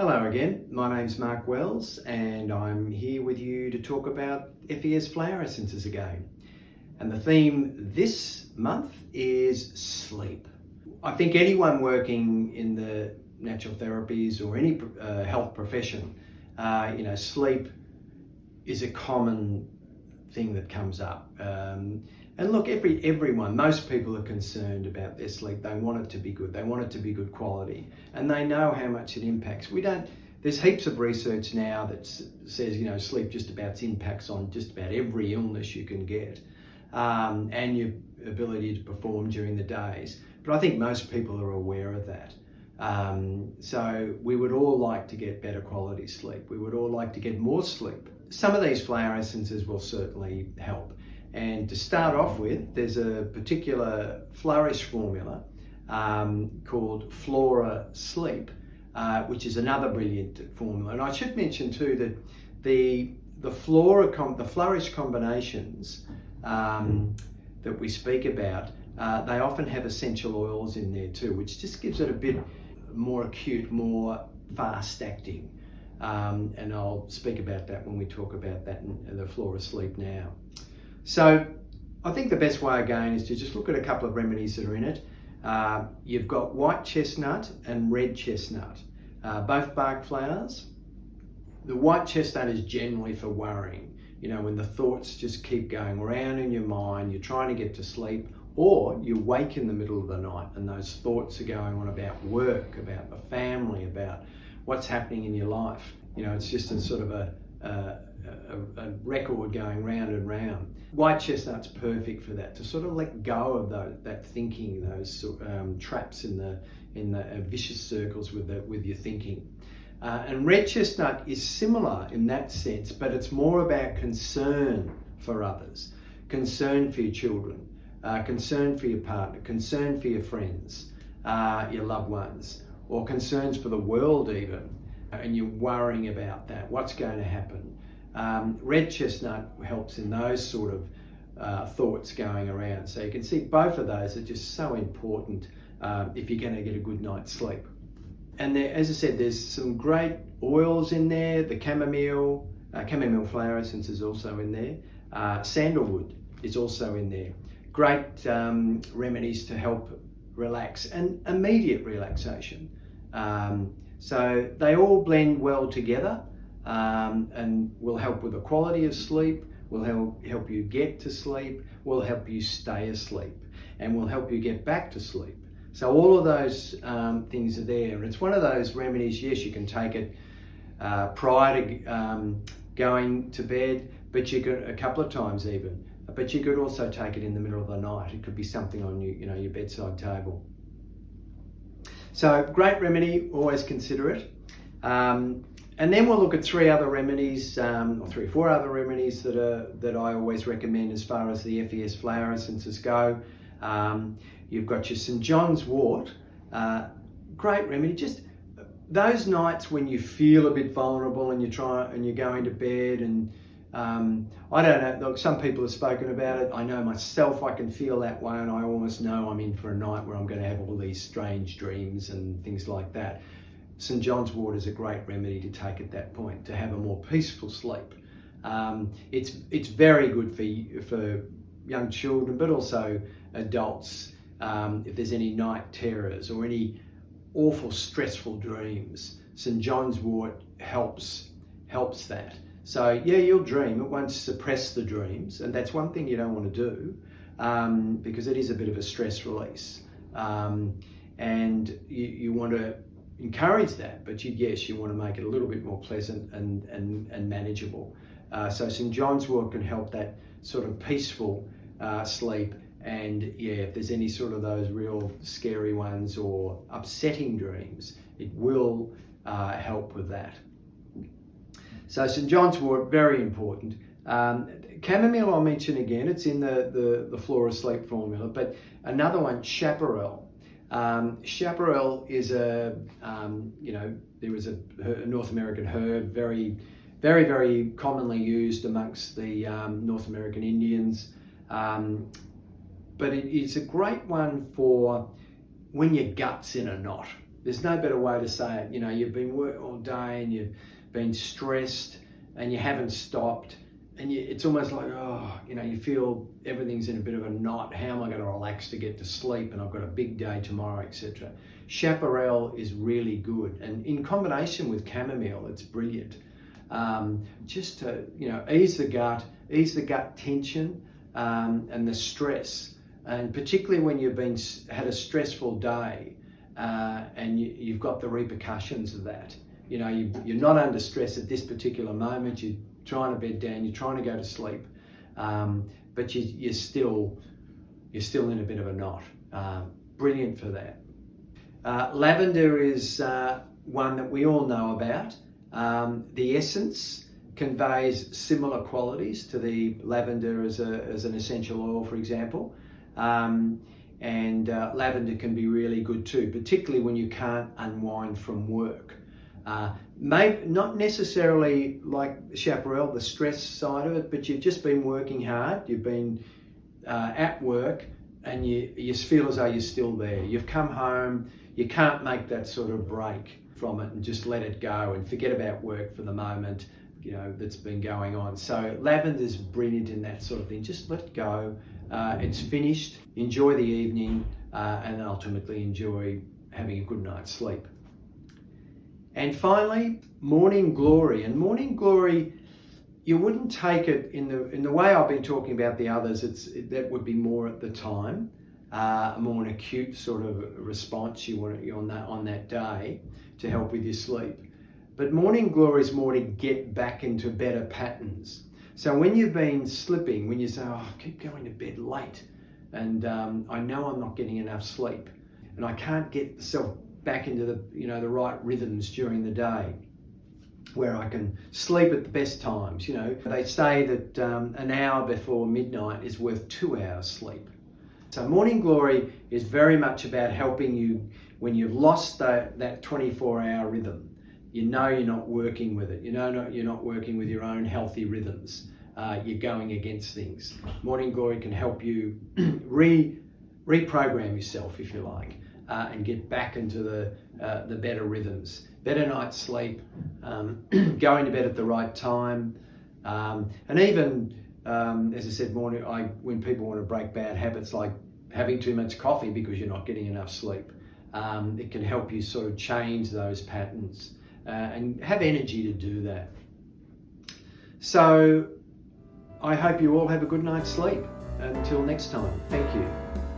Hello again, my name's Mark Wells and I'm here with you to talk about FES flower essences again. And the theme this month is sleep. I think anyone working in the natural therapies or any health profession, sleep is a common thing that comes up. And look, most people are concerned about their sleep. They want it to be good. They want it to be good quality, and they know how much it impacts. There's heaps of research now that says, sleep just about impacts on just about every illness you can get, and your ability to perform during the days. But I think most people are aware of that. So we would all like to get better quality sleep. We would all like to get more sleep. Some of these flower essences will certainly help. And to start off with, there's a particular flourish formula called Flora Sleep, which is another brilliant formula. And I should mention too that the flourish combinations that we speak about, they often have essential oils in there too, which just gives it a bit more acute, more fast acting. And I'll speak about that when we talk about that in the Flora Sleep now. So I think the best way again is to just look at a couple of remedies that are in it. You've got white chestnut and red chestnut, both bark flowers. The white chestnut is generally for worrying, when the thoughts just keep going around in your mind, you're trying to get to sleep, or you wake in the middle of the night and those thoughts are going on about work, about the family, about what's happening in your life. It's just a sort of a record going round and round. White chestnut's perfect for that, to sort of let go of that thinking, those traps in the vicious circles with your thinking. And red chestnut is similar in that sense, but it's more about concern for others, concern for your children, concern for your partner, concern for your friends, your loved ones, or concerns for the world even, and you're worrying about that, what's going to happen. Red chestnut helps in those sort of thoughts going around. So you can see both of those are just so important if you're going to get a good night's sleep. And there, as I said, there's some great oils in there. The chamomile flower essence is also in there. Sandalwood is also in there. Great remedies to help relax and immediate relaxation. So they all blend well together. And will help with the quality of sleep, will help you get to sleep, will help you stay asleep, and will help you get back to sleep. So all of those things are there. And it's one of those remedies, yes, you can take it prior to going to bed, but you could a couple of times even, but you could also take it in the middle of the night. It could be something on your bedside table. So great remedy, always consider it. And then we'll look at three or four other remedies that I always recommend as far as the FES flower essences go. You've got your St. John's wort, great remedy. Just those nights when you feel a bit vulnerable and you're going to bed, and I don't know. Look, some people have spoken about it. I know myself, I can feel that way, and I almost know I'm in for a night where I'm going to have all these strange dreams and things like that. St. John's wort is a great remedy to take at that point, to have a more peaceful sleep. It's very good for young children, but also adults. If there's any night terrors or any awful stressful dreams, St. John's wort helps that. So yeah, you'll dream. It won't suppress the dreams, and that's one thing you don't want to do, because it is a bit of a stress release, and you want to encourage that, but you want to make it a little bit more pleasant and manageable. So St. John's wort can help that sort of peaceful sleep. And yeah, if there's any sort of those real scary ones or upsetting dreams, it will help with that. So St. John's wort, very important. Chamomile I'll mention again, it's in the Flora Sleep formula, but another one, chaparral. Chaparral is there was a North American herb, very, very, very commonly used amongst the North American Indians. But it is a great one for when your gut's in a knot. There's no better way to say it. You know, you've been working all day and you've been stressed and you haven't stopped, and it's almost like, oh, you know, you feel everything's in a bit of a knot. How am I going to relax to get to sleep? And I've got a big day tomorrow, etc. Chaparral is really good, and in combination with chamomile, it's brilliant. Just to, you know, ease the gut tension and the stress, and particularly when you've had a stressful day and you've got the repercussions of that. You know, you're not under stress at this particular moment. You're trying to bed down. You're trying to go to sleep, but you're still in a bit of a knot. Brilliant for that. Lavender is one that we all know about. The essence conveys similar qualities to the lavender as an essential oil, for example. And lavender can be really good too, particularly when you can't unwind from work. Maybe not necessarily like chaparral, the stress side of it, but you've just been working hard, you've been at work, and you feel as though you're still there. You've come home, you can't make that sort of break from it and just let it go and forget about work for the moment, you know, that's been going on. So lavender's brilliant in that sort of thing. Just let it go. It's finished. Enjoy the evening, and ultimately enjoy having a good night's sleep. And finally, morning glory. And morning glory, you wouldn't take it in the way I've been talking about the others. That would be more at the time, more an acute sort of response you want on that day to help with your sleep. But morning glory is more to get back into better patterns. So when you've been slipping, when you say, oh, I keep going to bed late, and I know I'm not getting enough sleep, and I can't get myself back into the right rhythms during the day, where I can sleep at the best times. You know, they say that an hour before midnight is worth 2 hours sleep. So morning glory is very much about helping you when you've lost that 24-hour rhythm. You know you're not working with it. You know you're not working with your own healthy rhythms. You're going against things. Morning glory can help you reprogram yourself, if you like, and get back into the better rhythms. Better night's sleep, going to bed at the right time, and even, as I said, when people want to break bad habits like having too much coffee because you're not getting enough sleep, it can help you sort of change those patterns and have energy to do that. So I hope you all have a good night's sleep. Until next time, thank you.